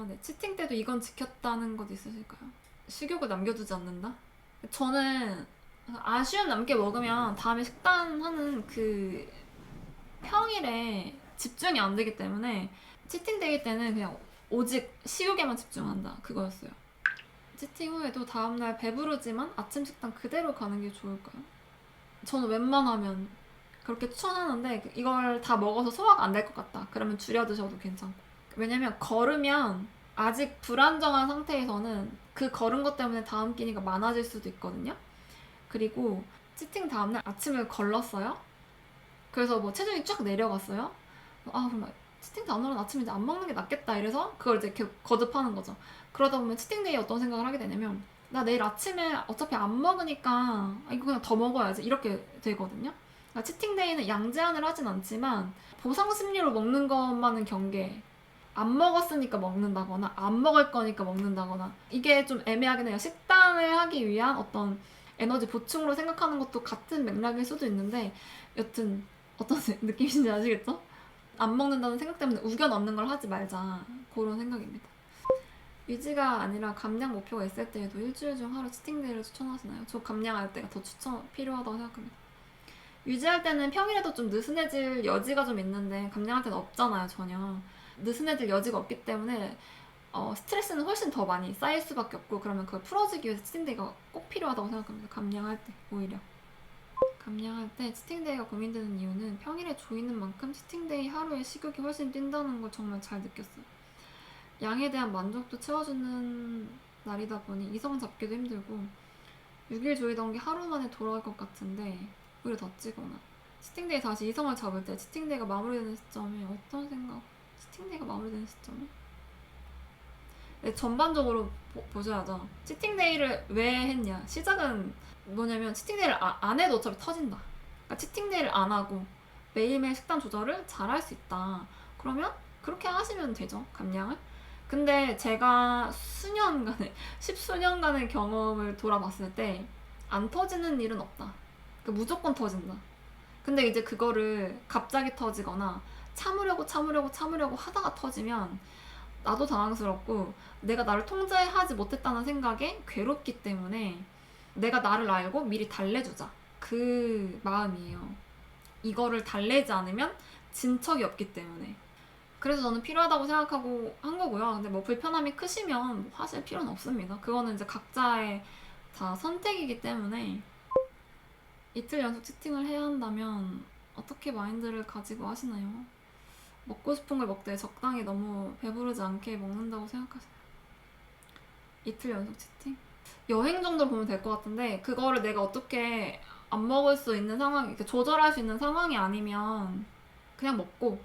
네. 치팅 때도 이건 지켰다는 것 있으실까요? 식욕을 남겨두지 않는다? 저는 아쉬움 남게 먹으면 다음에 식단하는 그 평일에 집중이 안 되기 때문에 치팅 데이 때는 그냥 오직 식욕에만 집중한다. 그거였어요. 치팅 후에도 다음날 배부르지만 아침 식단 그대로 가는 게 좋을까요? 저는 웬만하면 그렇게 추천하는데 이걸 다 먹어서 소화가 안 될 것 같다. 그러면 줄여 드셔도 괜찮고. 왜냐면 걸으면 아직 불안정한 상태에서는 그 걸은 것 때문에 다음 끼니가 많아질 수도 있거든요. 그리고 치팅 다음날 아침을 걸렀어요. 그래서 뭐 체중이 쫙 내려갔어요. 아 그럼 치팅 다음날은 아침에 이제 안 먹는 게 낫겠다 이래서 그걸 이제 이렇게 거듭하는 거죠. 그러다 보면 치팅데이에 어떤 생각을 하게 되냐면 나 내일 아침에 어차피 안 먹으니까 이거 그냥 더 먹어야지 이렇게 되거든요. 그러니까 치팅데이는 양제한을 하진 않지만 보상 심리로 먹는 것만은 경계. 안 먹었으니까 먹는다거나 안 먹을 거니까 먹는다거나 이게 좀 애매하긴 해요. 식단을 하기 위한 어떤 에너지 보충으로 생각하는 것도 같은 맥락일 수도 있는데 여튼 어떤 느낌인지 아시겠죠? 안 먹는다는 생각 때문에 우겨 넣는 걸 하지 말자 그런 생각입니다. 유지가 아니라 감량 목표가 있을 때에도 일주일 중 하루 치팅데이를 추천하시나요? 저 감량할 때가 더 추천 필요하다고 생각합니다. 유지할 때는 평일에도 좀 느슨해질 여지가 좀 있는데 감량할 때는 없잖아요 전혀. 느슨해질 여지가 없기 때문에 스트레스는 훨씬 더 많이 쌓일 수밖에 없고 그러면 그걸 풀어주기 위해서 치팅데이가 꼭 필요하다고 생각합니다. 감량할 때 오히려. 감량할 때 치팅데이가 고민되는 이유는 평일에 조이는 만큼 치팅데이 하루에 식욕이 훨씬 뛴다는 걸 정말 잘 느꼈어요. 양에 대한 만족도 채워주는 날이다 보니 이성 잡기도 힘들고 6일 조이던 게 하루 만에 돌아갈 것 같은데 오히려 더 찌거나 치팅데이 다시 이성을 잡을 때 치팅데이가 마무리되는 시점이 어떤 생각? 치팅데이가 마무리되는 시점이? 네, 전반적으로 보셔야죠. 치팅데이를 왜 했냐? 시작은 뭐냐면 치팅데이를 안 해도 어차피 터진다. 그러니까 치팅데이를 안 하고 매일매일 식단 조절을 잘 할 수 있다. 그러면 그렇게 하시면 되죠. 감량을. 근데 제가 수년간의 십수년간의 경험을 돌아봤을 때 안 터지는 일은 없다. 그러니까 무조건 터진다. 근데 이제 그거를 갑자기 터지거나 참으려고 하다가 터지면 나도 당황스럽고 내가 나를 통제하지 못했다는 생각에 괴롭기 때문에 내가 나를 알고 미리 달래주자. 그 마음이에요. 이거를 달래지 않으면 진척이 없기 때문에. 그래서 저는 필요하다고 생각하고 한 거고요. 근데 뭐 불편함이 크시면 뭐 하실 필요는 없습니다. 그거는 이제 각자의 다 선택이기 때문에 이틀 연속 치팅을 해야 한다면 어떻게 마인드를 가지고 하시나요? 먹고 싶은 걸 먹되 적당히 너무 배부르지 않게 먹는다고 생각하세요? 이틀 연속 치팅? 여행 정도 보면 될 것 같은데 그거를 내가 어떻게 안 먹을 수 있는 상황, 이렇게 조절할 수 있는 상황이 아니면 그냥 먹고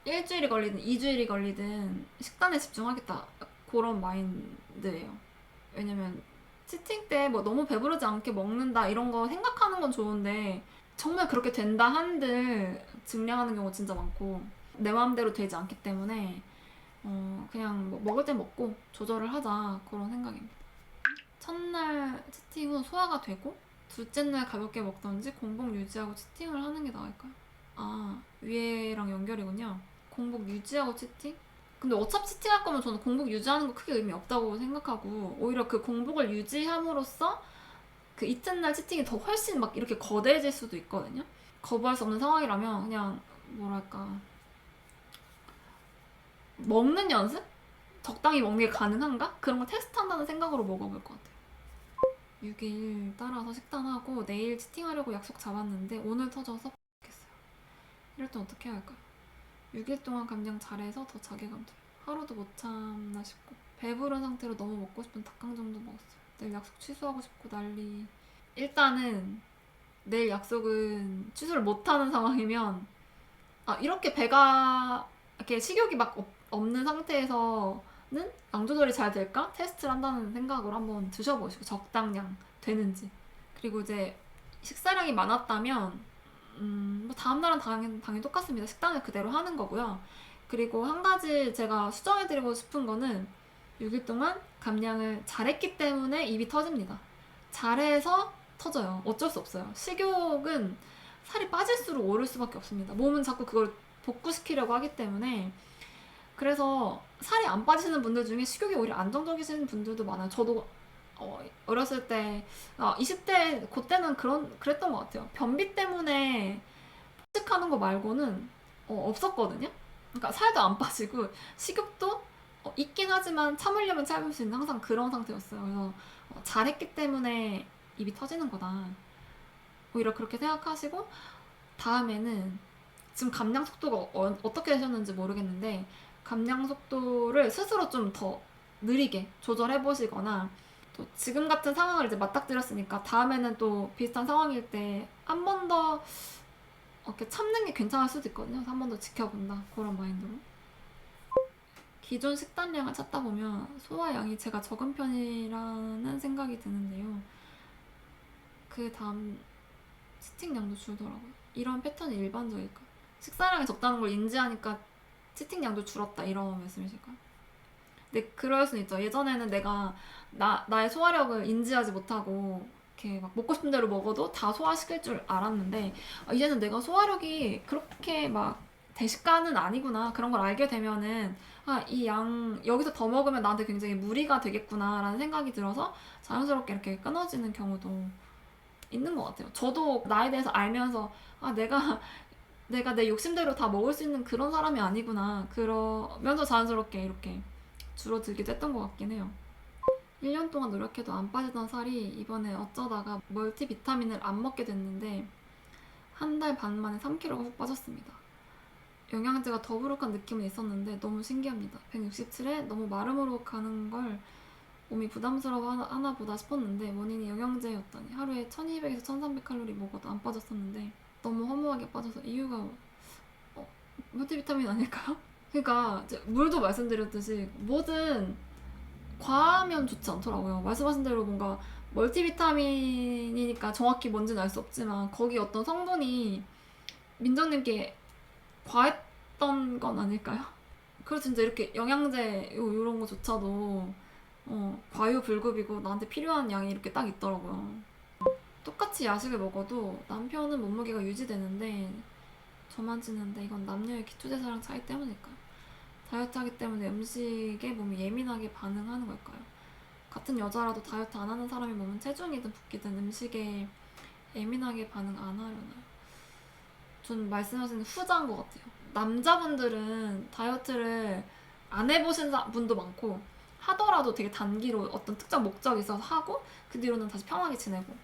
일주일이 걸리든 2주일이 걸리든 식단에 집중하겠다 그런 마인드예요. 왜냐면 치팅 때 뭐 너무 배부르지 않게 먹는다 이런 거 생각하는 건 좋은데 정말 그렇게 된다 한들 증량하는 경우 진짜 많고 내 마음대로 되지 않기 때문에 그냥 뭐 먹을 때 먹고 조절을 하자 그런 생각입니다. 첫날 치팅 후 소화가 되고 둘째 날 가볍게 먹던지 공복 유지하고 치팅을 하는 게 나을까요? 아 위에랑 연결이군요. 공복 유지하고 치팅? 근데 어차피 치팅할 거면 저는 공복 유지하는 거 크게 의미 없다고 생각하고 오히려 그 공복을 유지함으로써 그 이튿날 치팅이 더 훨씬 막 이렇게 거대해질 수도 있거든요. 거부할 수 없는 상황이라면 그냥 뭐랄까 먹는 연습? 적당히 먹는 게 가능한가? 그런 걸 테스트한다는 생각으로 먹어볼 것 같아요. 6일 따라서 식단하고 내일 치팅하려고 약속 잡았는데 오늘 터져서 X겠어요. 이럴 땐 어떻게 해야 할까요? 6일 동안 감량 잘해서 더 자괴감 들어요. 하루도 못 참나 싶고 배부른 상태로 너무 먹고 싶은 닭강 정도 먹었어요. 내일 약속 취소하고 싶고 난리. 일단은 내일 약속은 취소를 못하는 상황이면 이렇게 배가 이렇게 식욕이 막 없는 상태에서는 양 조절이 잘 될까? 테스트를 한다는 생각으로 한번 드셔보시고 적당량 되는지. 그리고 이제 식사량이 많았다면 뭐 다음날은 당연히 똑같습니다. 식단을 그대로 하는 거고요. 그리고 한 가지 제가 수정해드리고 싶은 거는 6일 동안 감량을 잘했기 때문에 입이 터집니다. 잘해서 터져요. 어쩔 수 없어요. 식욕은 살이 빠질수록 오를 수밖에 없습니다. 몸은 자꾸 그걸 복구시키려고 하기 때문에 그래서 살이 안 빠지시는 분들 중에 식욕이 오히려 안정적이신 분들도 많아요. 저도 어렸을 때 20대 그때는 그랬던 것 같아요. 변비 때문에 폭식하는 거 말고는 없었거든요. 그러니까 살도 안 빠지고 식욕도 있긴 하지만 참으려면 참을 수 있는 항상 그런 상태였어요. 그래서 잘했기 때문에 입이 터지는 거다. 오히려 그렇게 생각하시고 다음에는 지금 감량 속도가 어떻게 되셨는지 모르겠는데 감량 속도를 스스로 좀 더 느리게 조절해 보시거나 또 지금 같은 상황을 이제 맞닥뜨렸으니까 다음에는 또 비슷한 상황일 때 한 번 더 이렇게 참는 게 괜찮을 수도 있거든요. 한 번 더 지켜본다 그런 마인드로. 기존 식단량을 찾다 보면 소화량이 제가 적은 편이라는 생각이 드는데요. 그 다음 치팅량도 줄더라고요. 이런 패턴이 일반적일까요? 식사량이 적다는 걸 인지하니까 치팅량도 줄었다 이런 말씀이실까요? 근데 그럴 수는 있죠. 예전에는 내가 나의 소화력을 인지하지 못하고 이렇게 막 먹고 싶은 대로 먹어도 다 소화시킬 줄 알았는데 이제는 내가 소화력이 그렇게 막 대식가는 아니구나 그런 걸 알게 되면은 이 양 여기서 더 먹으면 나한테 굉장히 무리가 되겠구나라는 생각이 들어서 자연스럽게 이렇게 끊어지는 경우도 있는 것 같아요. 저도 나에 대해서 알면서 내가 내 욕심대로 다 먹을 수 있는 그런 사람이 아니구나 그러면서 자연스럽게 이렇게 줄어들기도 했던 것 같긴 해요. 1년 동안 노력해도 안 빠지던 살이 이번에 어쩌다가 멀티비타민을 안 먹게 됐는데 한 달 반 만에 3kg가 훅 빠졌습니다. 영양제가 더부룩한 느낌은 있었는데 너무 신기합니다. 167에 너무 마름으로 가는 걸 몸이 부담스러워 하나 보다 싶었는데 원인이 영양제였다니. 하루에 1200에서 1300칼로리 먹어도 안 빠졌었는데 너무 허무하게 빠져서 이유가 멀티비타민 아닐까요? 그러니까 이제 물도 말씀드렸듯이 뭐든 과하면 좋지 않더라고요. 말씀하신 대로 뭔가 멀티비타민이니까 정확히 뭔지는 알 수 없지만 거기 어떤 성분이 민정님께 과했던 건 아닐까요? 그래서 진짜 이렇게 영양제 이런 거조차도 과유불급이고 나한테 필요한 양이 이렇게 딱 있더라고요. 똑같이 야식을 먹어도 남편은 몸무게가 유지되는데 저만 찌는데 이건 남녀의 기초대사량 차이 때문일까요? 다이어트 하기 때문에 음식에 몸이 예민하게 반응하는 걸까요? 같은 여자라도 다이어트 안 하는 사람이 몸은 체중이든 붓기든 음식에 예민하게 반응 안 하려나요? 전 말씀하신 후자인 것 같아요. 남자분들은 다이어트를 안 해보신 분도 많고 하더라도 되게 단기로 어떤 특정 목적이 있어서 하고 그 뒤로는 다시 편하게 지내고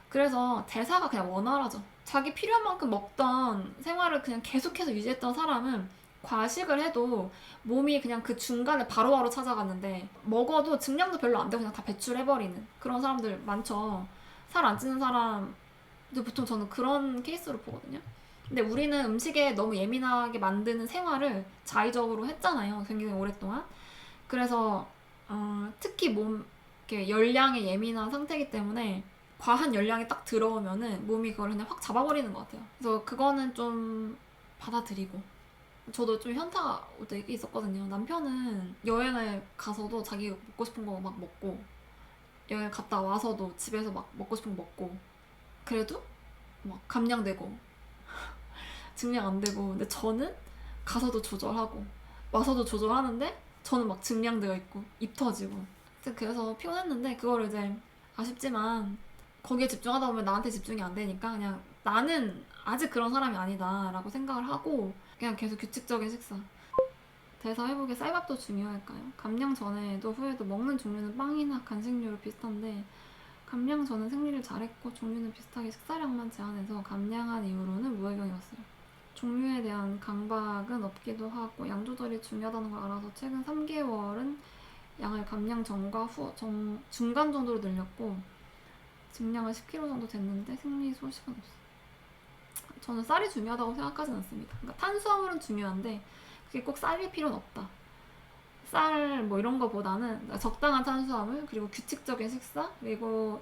그래서 대사가 그냥 원활하죠. 자기 필요한 만큼 먹던 생활을 그냥 계속해서 유지했던 사람은 과식을 해도 몸이 그냥 그 중간에 바로바로 찾아갔는데 먹어도 증량도 별로 안 되고 그냥 다 배출해버리는 그런 사람들 많죠. 살 안 찌는 사람들 보통 저는 그런 케이스로 보거든요. 근데 우리는 음식에 너무 예민하게 만드는 생활을 자의적으로 했잖아요. 굉장히 오랫동안. 그래서 특히 몸 이렇게 열량에 예민한 상태이기 때문에 과한 열량이 딱 들어오면은 몸이 그걸 그냥 확 잡아버리는 것 같아요. 그래서 그거는 좀 받아들이고 저도 좀 현타가 되게 있었거든요. 남편은 여행을 가서도 자기 먹고 싶은 거 막 먹고 여행 갔다 와서도 집에서 막 먹고 싶은 거 먹고 그래도 막 감량되고 증량 안 되고 근데 저는 가서도 조절하고 와서도 조절하는데 저는 막 증량되어 있고 입 터지고 그래서 피곤했는데 그거를 이제 아쉽지만 거기에 집중하다 보면 나한테 집중이 안 되니까 그냥 나는 아직 그런 사람이 아니다 라고 생각을 하고 그냥 계속 규칙적인 식사. 대사 회복에 쌀밥도 중요할까요? 감량 전에도 후에도 먹는 종류는 빵이나 간식류로 비슷한데 감량 전은 생리를 잘했고 종류는 비슷하게 식사량만 제한해서 감량한 이후로는 무해경이었어요. 종류에 대한 강박은 없기도 하고 양 조절이 중요하다는 걸 알아서 최근 3개월은 양을 감량 전과 후 중간 정도로 늘렸고 증량은 10kg 정도 됐는데 생리 소식은 없어요. 저는 쌀이 중요하다고 생각하진 않습니다. 그러니까 탄수화물은 중요한데 그게 꼭 쌀일 필요는 없다. 쌀 뭐 이런 거보다는 적당한 탄수화물 그리고 규칙적인 식사 그리고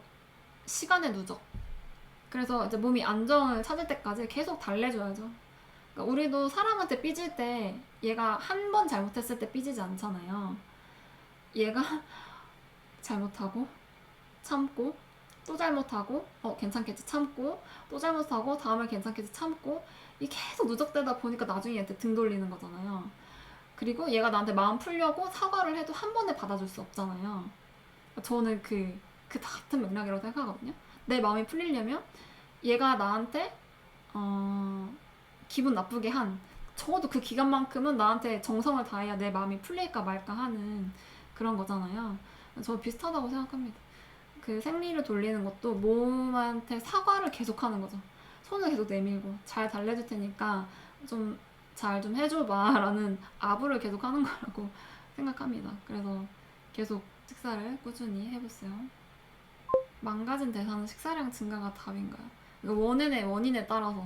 시간의 누적. 그래서 이제 몸이 안정을 찾을 때까지 계속 달래줘야죠. 그러니까 우리도 사람한테 삐질 때 얘가 한 번 잘못했을 때 삐지지 않잖아요. 얘가 잘못하고 참고 또 잘못하고 괜찮겠지 참고 또 잘못하고 다음에 괜찮겠지 참고 이게 계속 누적되다 보니까 나중에 얘한테 등 돌리는 거잖아요. 그리고 얘가 나한테 마음 풀려고 사과를 해도 한 번에 받아줄 수 없잖아요. 저는 그 같은 맥락이라고 생각하거든요. 내 마음이 풀리려면 얘가 나한테 기분 나쁘게 한 적어도 그 기간만큼은 나한테 정성을 다해야 내 마음이 풀릴까 말까 하는 그런 거잖아요. 저 비슷하다고 생각합니다. 그 생리를 돌리는 것도 몸한테 사과를 계속하는 거죠. 손을 계속 내밀고 잘 달래줄 테니까 좀 잘 좀 해줘봐 라는 아부를 계속 하는 거라고 생각합니다. 그래서 계속 식사를 꾸준히 해보세요. 망가진 대사는 식사량 증가가 답인가요? 이거 원인에 따라서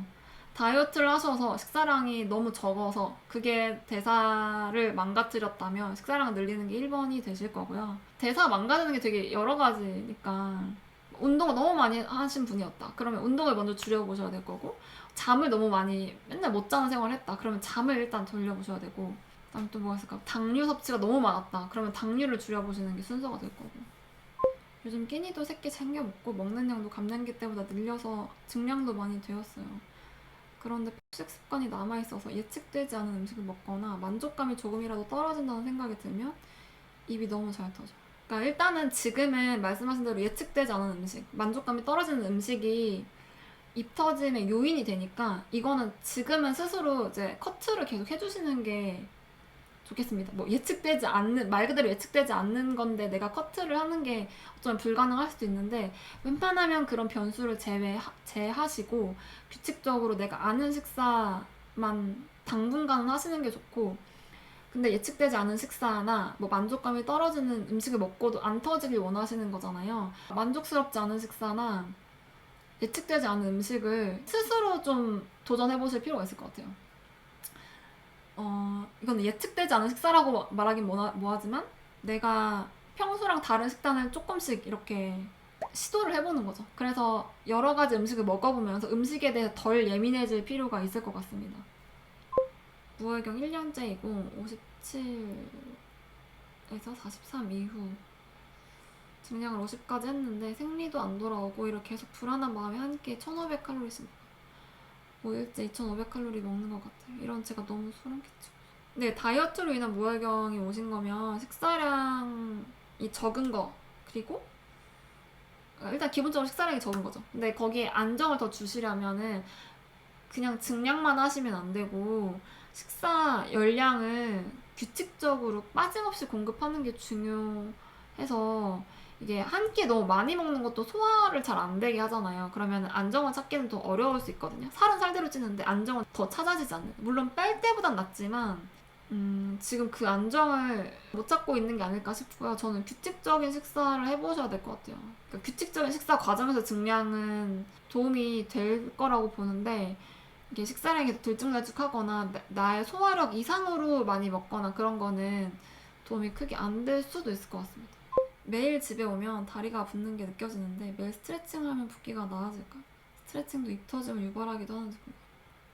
다이어트를 하셔서 식사량이 너무 적어서 그게 대사를 망가뜨렸다면 식사량을 늘리는 게 1번이 되실 거고요. 대사 망가지는 게 되게 여러 가지니까 운동을 너무 많이 하신 분이었다. 그러면 운동을 먼저 줄여보셔야 될 거고, 잠을 너무 많이 맨날 못 자는 생활을 했다. 그러면 잠을 일단 돌려보셔야 되고, 그다음 또 뭐가 있을까? 당류 섭취가 너무 많았다. 그러면 당류를 줄여보시는 게 순서가 될 거고. 요즘 끼니도 새끼 챙겨 먹고 먹는 양도 감량기 때보다 늘려서 증량도 많이 되었어요. 그런데 폭식 습관이 남아있어서 예측되지 않은 음식을 먹거나 만족감이 조금이라도 떨어진다는 생각이 들면 입이 너무 잘 터져. 그러니까 일단은 지금은 말씀하신 대로 예측되지 않은 음식, 만족감이 떨어지는 음식이 입 터짐의 요인이 되니까 이거는 지금은 스스로 이제 커트를 계속 해주시는 게 좋겠습니다. 뭐 예측되지 않는, 말 그대로 예측되지 않는 건데 내가 커트를 하는 게 어쩌면 불가능할 수도 있는데 웬만하면 그런 변수를 제하시고 규칙적으로 내가 아는 식사만 당분간은 하시는 게 좋고, 근데 예측되지 않은 식사나 뭐 만족감이 떨어지는 음식을 먹고도 안 터지길 원하시는 거잖아요. 만족스럽지 않은 식사나 예측되지 않은 음식을 스스로 좀 도전해 보실 필요가 있을 것 같아요. 이건 예측되지 않은 식사라고 말하긴 뭐하지만 내가 평소랑 다른 식단을 조금씩 이렇게 시도를 해보는 거죠. 그래서 여러 가지 음식을 먹어보면서 음식에 대해서 덜 예민해질 필요가 있을 것 같습니다. 무혈경 1년째이고 57에서 43 이후 증량을 50까지 했는데 생리도 안 돌아오고 오히려 계속 불안한 마음에 한 끼에 1500칼로리씩 5일째 2500칼로리 먹는 것 같아요. 이런 제가 너무 소름 끼치고. 네, 다이어트로 인한 무혈경이 오신 거면 식사량이 적은 거, 그리고 일단 기본적으로 식사량이 적은 거죠. 근데 거기에 안정을 더 주시려면은 그냥 증량만 하시면 안 되고 식사 열량을 규칙적으로 빠짐없이 공급하는 게 중요해서, 이게 한 끼 너무 많이 먹는 것도 소화를 잘 안 되게 하잖아요. 그러면 안정을 찾기는 더 어려울 수 있거든요. 살은 살대로 찌는데 안정은 더 찾아지지 않는. 물론 뺄 때보단 낫지만 지금 그 안정을 못 찾고 있는 게 아닐까 싶고요. 저는 규칙적인 식사를 해보셔야 될 것 같아요. 그러니까 규칙적인 식사 과정에서 증량은 도움이 될 거라고 보는데, 이게 식사량이 들쭉날쭉하거나 나의 소화력 이상으로 많이 먹거나 그런 거는 도움이 크게 안 될 수도 있을 것 같습니다. 매일 집에 오면 다리가 붓는 게 느껴지는데 매일 스트레칭을 하면 붓기가 나아질까? 스트레칭도 입 터짐을 유발하기도 하는지 궁금해요.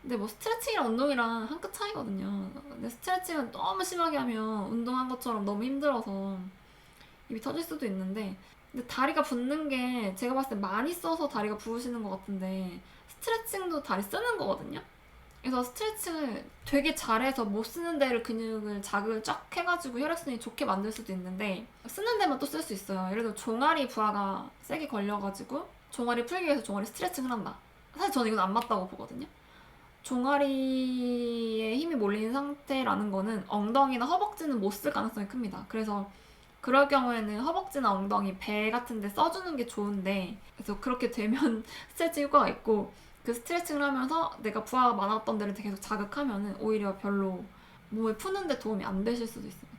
근데 뭐 스트레칭이랑 운동이랑 한 끗 차이거든요. 근데 스트레칭은 너무 심하게 하면 운동한 것처럼 너무 힘들어서 입이 터질 수도 있는데, 근데 다리가 붓는 게 제가 봤을 때 많이 써서 다리가 부으시는 것 같은데 스트레칭도 다리 쓰는 거거든요. 그래서 스트레칭을 되게 잘해서 못 쓰는 데를 근육을 자극을 쫙 해가지고 혈액순환이 좋게 만들 수도 있는데 쓰는 데만 또 쓸 수 있어요. 예를 들어 종아리 부하가 세게 걸려가지고 종아리 풀기 위해서 종아리 스트레칭을 한다. 사실 저는 이건 안 맞다고 보거든요. 종아리에 힘이 몰리는 상태라는 거는 엉덩이나 허벅지는 못 쓸 가능성이 큽니다. 그래서 그럴 경우에는 허벅지나 엉덩이, 배 같은 데 써주는 게 좋은데, 그래서 그렇게 되면 스트레칭 효과가 있고, 그 스트레칭을 하면서 내가 부하가 많았던 데를 계속 자극하면은 오히려 별로 몸을 푸는데 도움이 안 되실 수도 있어요.